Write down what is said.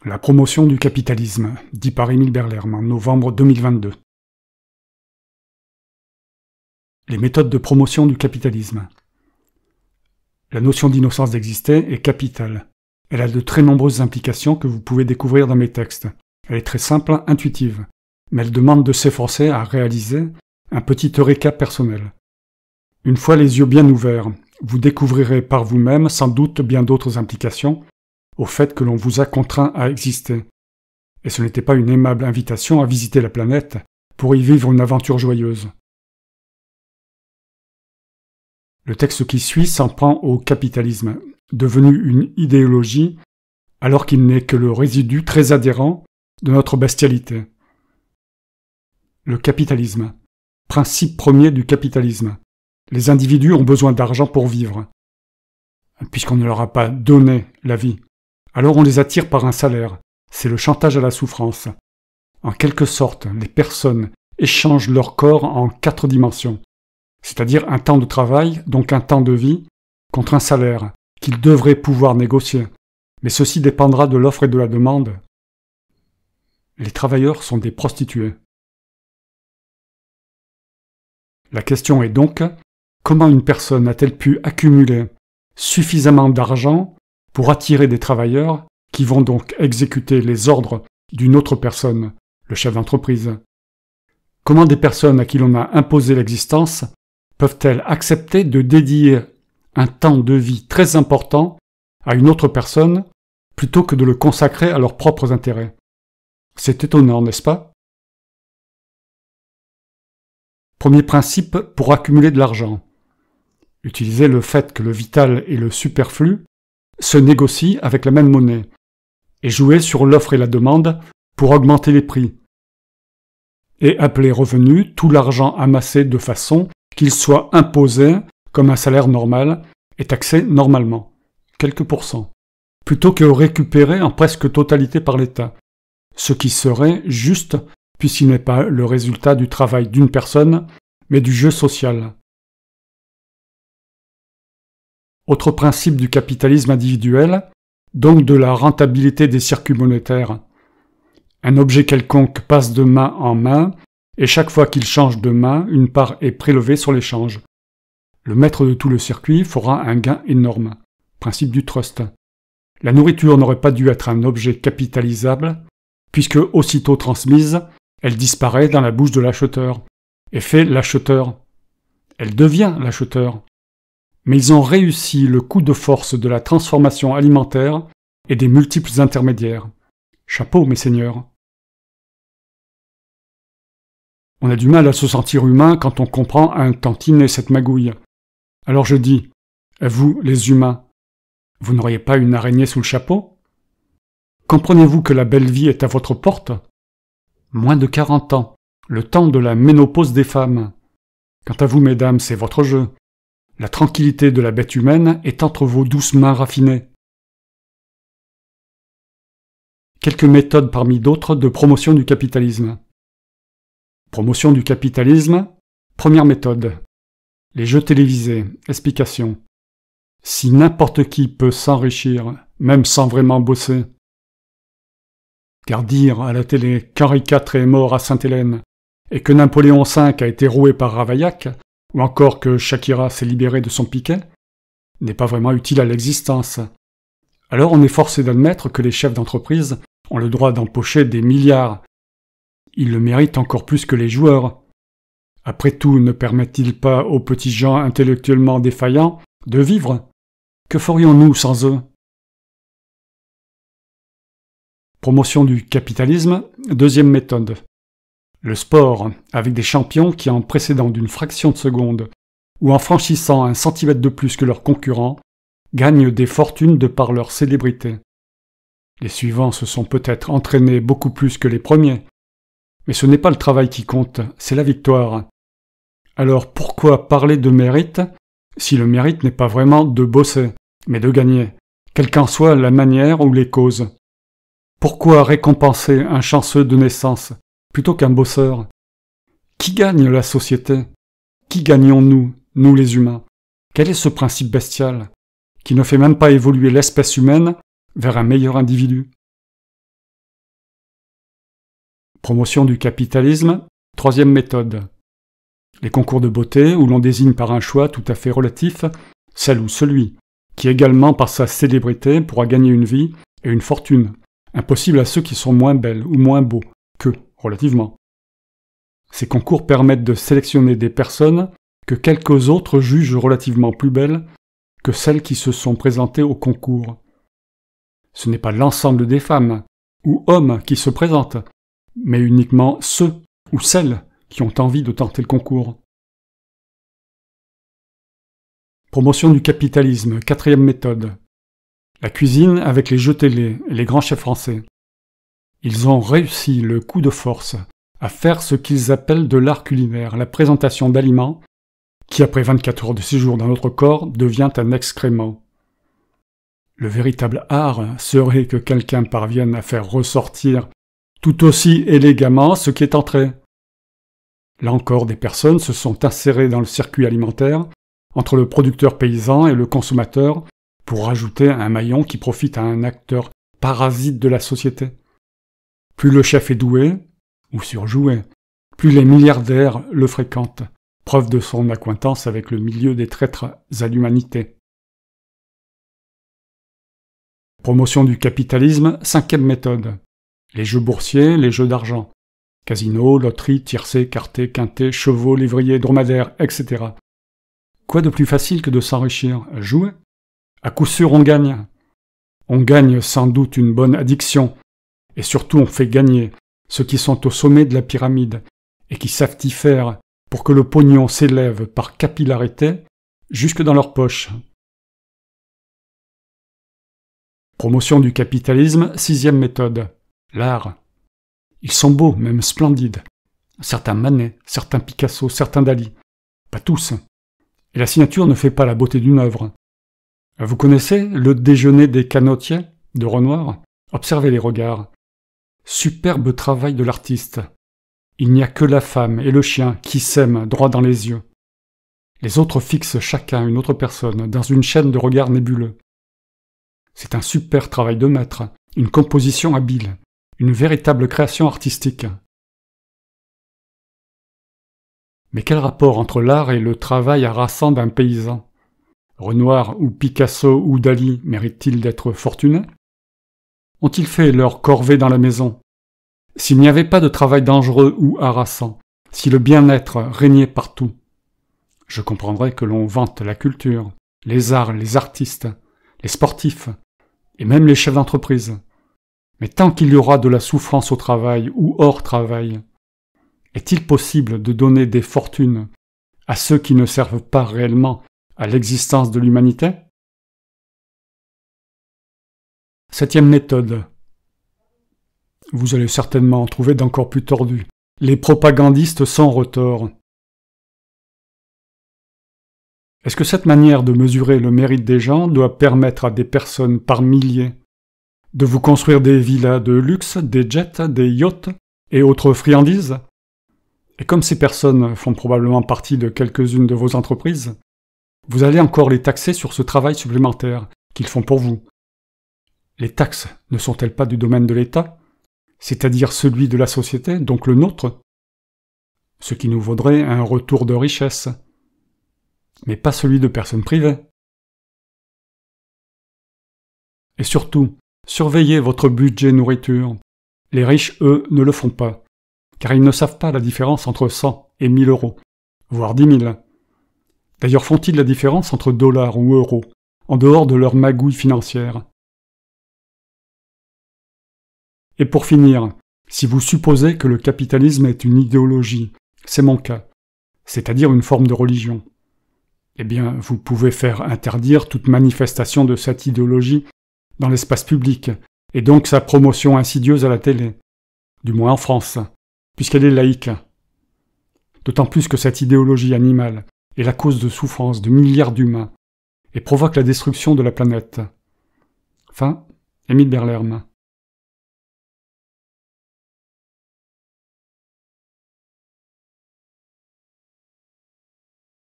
La promotion du capitalisme, dit par Émile Berlerme en novembre 2022. Les méthodes de promotion du capitalisme. La notion d'innocence d'exister est capitale. Elle a de très nombreuses implications que vous pouvez découvrir dans mes textes. Elle est très simple, intuitive, mais elle demande de s'efforcer à réaliser un petit eureka personnel. Une fois les yeux bien ouverts, vous découvrirez par vous-même sans doute bien d'autres implications au fait que l'on vous a contraint à exister. Et ce n'était pas une aimable invitation à visiter la planète pour y vivre une aventure joyeuse. Le texte qui suit s'en prend au capitalisme, devenu une idéologie alors qu'il n'est que le résidu très adhérent de notre bestialité. Le capitalisme. Principe premier du capitalisme. Les individus ont besoin d'argent pour vivre. Puisqu'on ne leur a pas donné la vie, alors on les attire par un salaire. C'est le chantage à la souffrance. En quelque sorte, les personnes échangent leur corps en 4 dimensions, c'est-à-dire un temps de travail, donc un temps de vie, contre un salaire, qu'ils devraient pouvoir négocier. Mais ceci dépendra de l'offre et de la demande. Les travailleurs sont des prostituées. La question est donc, comment une personne a-t-elle pu accumuler suffisamment d'argent pour attirer des travailleurs qui vont donc exécuter les ordres d'une autre personne, le chef d'entreprise? Comment des personnes à qui l'on a imposé l'existence peuvent-elles accepter de dédier un temps de vie très important à une autre personne plutôt que de le consacrer à leurs propres intérêts? C'est étonnant, n'est-ce pas? Premier principe pour accumuler de l'argent. Utiliser le fait que le vital et le superflu se négocient avec la même monnaie et jouer sur l'offre et la demande pour augmenter les prix et appeler revenu tout l'argent amassé de façon qu'il soit imposé comme un salaire normal et taxé normalement, quelques pourcents, plutôt que récupéré en presque totalité par l'État, ce qui serait juste puisqu'il n'est pas le résultat du travail d'une personne, mais du jeu social. Autre principe du capitalisme individuel, donc de la rentabilité des circuits monétaires. Un objet quelconque passe de main en main, et chaque fois qu'il change de main, une part est prélevée sur l'échange. Le maître de tout le circuit fera un gain énorme. Principe du trust. La nourriture n'aurait pas dû être un objet capitalisable, puisque aussitôt transmise, elle disparaît dans la bouche de l'acheteur, et fait l'acheteur. Elle devient l'acheteur. Mais ils ont réussi le coup de force de la transformation alimentaire et des multiples intermédiaires. Chapeau, mes seigneurs. On a du mal à se sentir humain quand on comprend un tantinet cette magouille. Alors je dis, vous, les humains, vous n'auriez pas une araignée sous le chapeau? Comprenez-vous que la belle vie est à votre porte? Moins de 40 ans, le temps de la ménopause des femmes. Quant à vous, mesdames, c'est votre jeu. La tranquillité de la bête humaine est entre vos douces mains raffinées. Quelques méthodes parmi d'autres de promotion du capitalisme. Promotion du capitalisme. Première méthode. Les jeux télévisés. Explication. Si n'importe qui peut s'enrichir, même sans vraiment bosser. Car dire à la télé qu'Henri IV est mort à Sainte-Hélène et que Napoléon V a été roué par Ravaillac, ou encore que Shakira s'est libérée de son piquet, n'est pas vraiment utile à l'existence. Alors on est forcé d'admettre que les chefs d'entreprise ont le droit d'empocher des milliards. Ils le méritent encore plus que les joueurs. Après tout, ne permettent-ils pas aux petits gens intellectuellement défaillants de vivre? Que ferions-nous sans eux? Promotion du capitalisme, deuxième méthode. Le sport, avec des champions qui, en précédant d'une fraction de seconde ou en franchissant un centimètre de plus que leurs concurrents, gagnent des fortunes de par leur célébrité. Les suivants se sont peut-être entraînés beaucoup plus que les premiers, mais ce n'est pas le travail qui compte, c'est la victoire. Alors pourquoi parler de mérite si le mérite n'est pas vraiment de bosser, mais de gagner, quelle qu'en soit la manière ou les causes? Pourquoi récompenser un chanceux de naissance plutôt qu'un bosseur? Qui gagne la société? Qui gagnons-nous, nous les humains? Quel est ce principe bestial qui ne fait même pas évoluer l'espèce humaine vers un meilleur individu? Promotion du capitalisme, troisième méthode. Les concours de beauté, où l'on désigne par un choix tout à fait relatif celle ou celui qui également par sa célébrité pourra gagner une vie et une fortune, impossible à ceux qui sont moins belles ou moins beaux qu'eux, relativement. Ces concours permettent de sélectionner des personnes que quelques autres jugent relativement plus belles que celles qui se sont présentées au concours. Ce n'est pas l'ensemble des femmes ou hommes qui se présentent, mais uniquement ceux ou celles qui ont envie de tenter le concours. Promotion du capitalisme, quatrième méthode. La cuisine avec les jeux télé et les grands chefs français. Ils ont réussi le coup de force à faire ce qu'ils appellent de l'art culinaire, la présentation d'aliments qui, après 24 heures de séjour dans notre corps, devient un excrément. Le véritable art serait que quelqu'un parvienne à faire ressortir tout aussi élégamment ce qui est entré. Là encore, des personnes se sont insérées dans le circuit alimentaire entre le producteur paysan et le consommateur pour rajouter un maillon qui profite à un acteur parasite de la société. Plus le chef est doué, ou surjoué, plus les milliardaires le fréquentent, preuve de son accointance avec le milieu des traîtres à l'humanité. Promotion du capitalisme, cinquième méthode. Les jeux boursiers, les jeux d'argent. Casino, loterie, tiercé, quarté, quinté, chevaux, lévriers, dromadaires, etc. Quoi de plus facile que de s'enrichir? Jouer. À coup sûr on gagne. On gagne sans doute une bonne addiction, et surtout on fait gagner ceux qui sont au sommet de la pyramide, et qui savent y faire pour que le pognon s'élève par capillarité jusque dans leur poche. Promotion du capitalisme, sixième méthode. L'art. Ils sont beaux, même splendides. Certains Manet, certains Picasso, certains Dali. Pas tous. Et la signature ne fait pas la beauté d'une œuvre. Vous connaissez le déjeuner des canotiers de Renoir? Observez les regards. Superbe travail de l'artiste. Il n'y a que la femme et le chien qui s'aiment droit dans les yeux. Les autres fixent chacun une autre personne dans une chaîne de regards nébuleux. C'est un super travail de maître, une composition habile, une véritable création artistique. Mais quel rapport entre l'art et le travail harassant d'un paysan? Renoir ou Picasso ou Dali méritent-ils d'être fortunés? Ont-ils fait leur corvée dans la maison? S'il n'y avait pas de travail dangereux ou harassant, si le bien-être régnait partout, je comprendrais que l'on vante la culture, les arts, les artistes, les sportifs, et même les chefs d'entreprise. Mais tant qu'il y aura de la souffrance au travail ou hors travail, est-il possible de donner des fortunes à ceux qui ne servent pas réellement à l'existence de l'humanité? Septième méthode. Vous allez certainement en trouver d'encore plus tordus. Les propagandistes sans retors. Est-ce que cette manière de mesurer le mérite des gens doit permettre à des personnes par milliers de vous construire des villas de luxe, des jets, des yachts et autres friandises? Et comme ces personnes font probablement partie de quelques-unes de vos entreprises, vous allez encore les taxer sur ce travail supplémentaire qu'ils font pour vous. Les taxes ne sont-elles pas du domaine de l'État, c'est-à-dire celui de la société, donc le nôtre? Ce qui nous vaudrait un retour de richesse, mais pas celui de personnes privées. Et surtout, surveillez votre budget nourriture. Les riches, eux, ne le font pas, car ils ne savent pas la différence entre 100 et 1000 euros, voire 10 000. D'ailleurs, font-ils la différence entre dollars ou euros, en dehors de leur magouille financière? Et pour finir, si vous supposez que le capitalisme est une idéologie, c'est mon cas, c'est-à-dire une forme de religion, eh bien, vous pouvez faire interdire toute manifestation de cette idéologie dans l'espace public, et donc sa promotion insidieuse à la télé, du moins en France, puisqu'elle est laïque. D'autant plus que cette idéologie animale est la cause de souffrance de milliards d'humains, et provoque la destruction de la planète. Fin, Émile Berlerme.